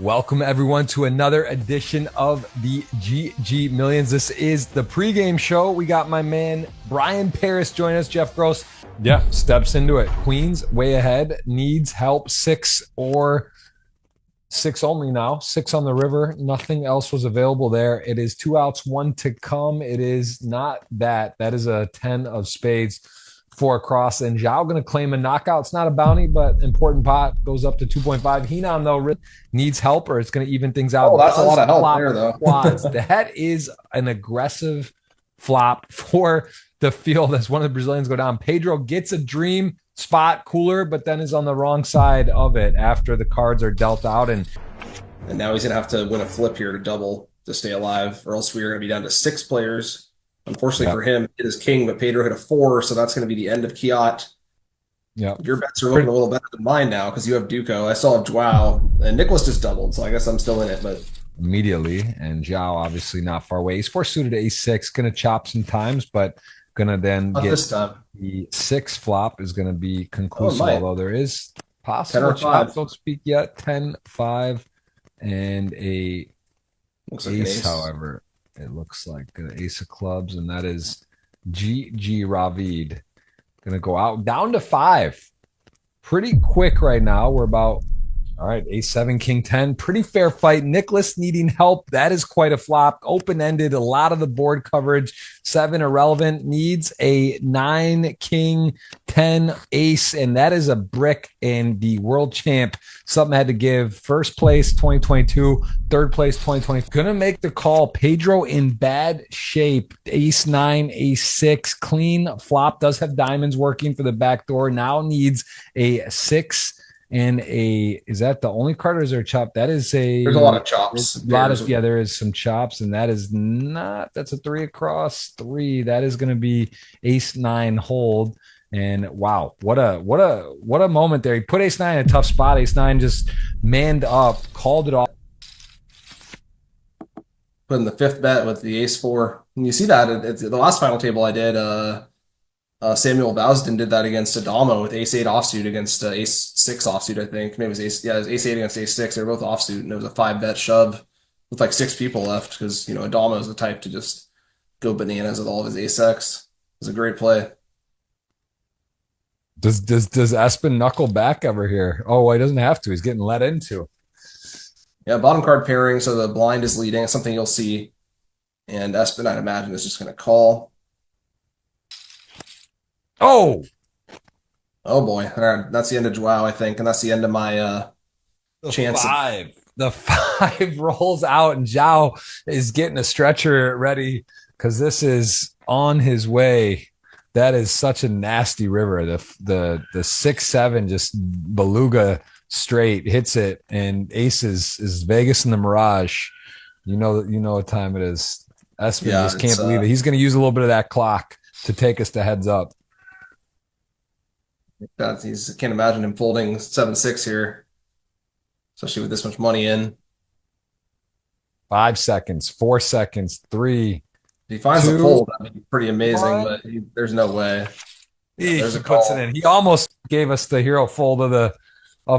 Welcome everyone to another edition of the GG Millions. This is the pregame show. We got my man Bryan Paris join us. Jeff Gross, steps into it. Queens way ahead, needs help. 6 only now. 6 on the river. Nothing else was available there. It is 2 outs, 1 to come. It is not that. That is a 10 of spades. 4 across, and Zhao going to claim a knockout. It's not a bounty, but important pot goes up to 2.5. Heenan, though, needs help, or it's going to even things out. Oh, that's a lot of help there, though. Quads. That is an aggressive flop for the field as one of the Brazilians go down. Pedro gets a dream spot cooler, but then is on the wrong side of it after the cards are dealt out. And now he's going to have to win a flip here to double to stay alive, or else we're going to be down to 6 players. Unfortunately for him, it is king, but Pedro hit a 4, so that's going to be the end of Kiat. Yeah, your bets are looking a little better than mine now because you have Duco. I still have Joao, and Nicholas just doubled, so I guess I'm still in it. But immediately, and Zhao obviously not far away. He's 4 suited Ace-6, going to chop sometimes, but going to then not get this time. The 6 flop is going to be conclusive, although there is 10 possible or 5. chop. Don't speak yet. 10, 5, and Looks an like ace, however. It looks like an ace of clubs, and that is GG Ravid. Going to go out down to 5. Pretty quick right now. We're about, all right, ace 7, king 10. Pretty fair fight. Nicholas needing help. That is quite a flop. Open-ended, a lot of the board coverage. 7 irrelevant. Needs a 9, king, 10, ace, and that is a brick in the world champ. Something had to give. First place 2022, third place 2020. Gonna make the call. Pedro in bad shape. Ace 9, ace 6, clean flop. Does have diamonds working for the back door. Now needs a 6 and a. Is that the only card, or is there a chop? That is a. There's a lot of chops. There is some chops, and that is not. That's a 3 across 3. That is gonna be ace 9 hold. And wow, what a moment there. He put ace 9 in a tough spot. Ace 9 just manned up, called it off. Put in the 5th bet with the ace 4. And you see that at the last final table I did. Samuel Vousden did that against Adamo with ace 8 offsuit against ace 6 offsuit. I think maybe it was ace. Yeah, it was ace 8 against ace 6. They were both offsuit, and it was a 5 bet shove with like 6 people left because Adamo is the type to just go bananas with all of his ace X. It was a great play. Does Espen knuckle back ever here? Oh, he doesn't have to. He's getting let into. Yeah, bottom card pairing, so the blind is leading. It's something you'll see. And Espen, I'd imagine, is just going to call. Oh boy. All right, that's the end of Joao, I think, and that's the end of my chance. 5. The 5 rolls out, and Zhao is getting a stretcher ready because this is on his way. That is such a nasty river. The 6-7 just beluga straight hits it, and ace is Vegas in the Mirage. You know what time it is. Espen just can't believe it. He's going to use a little bit of that clock to take us to heads up. I can't imagine him folding 7-6 here, especially with this much money in. 5 seconds, 4 seconds, 3. If he finds 2, a fold, that'd be pretty amazing, but there's no way. He puts it in. He almost gave us the hero fold of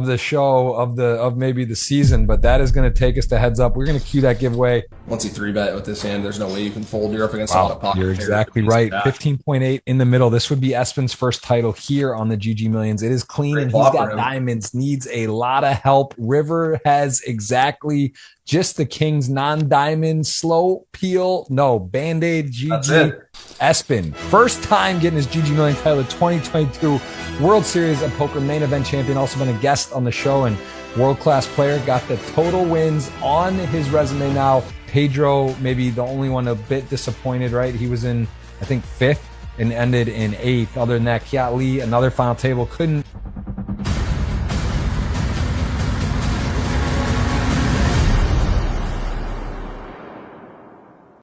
the show of maybe the season, but that is going to take us to heads up. We're going to cue that giveaway. Once you 3-bet with this hand, there's no way you can fold. You're up against a lot of pocket. You're exactly right. 15.8 in the middle. This would be Espen's first title here on the GG Millions. It is clean, and he's got diamonds. Needs a lot of help. River has exactly just the king's non-diamond slow peel. No, Band-Aid GG. Espen, first time getting his GG Million title, 2022 World Series of Poker Main Event Champion. Also been a guest on the show and world-class player. Got the total wins on his resume now. Pedro, maybe the only one a bit disappointed, right? He was in, I think, 5th and ended in 8th. Other than that, Kiat Lee, another final table, couldn't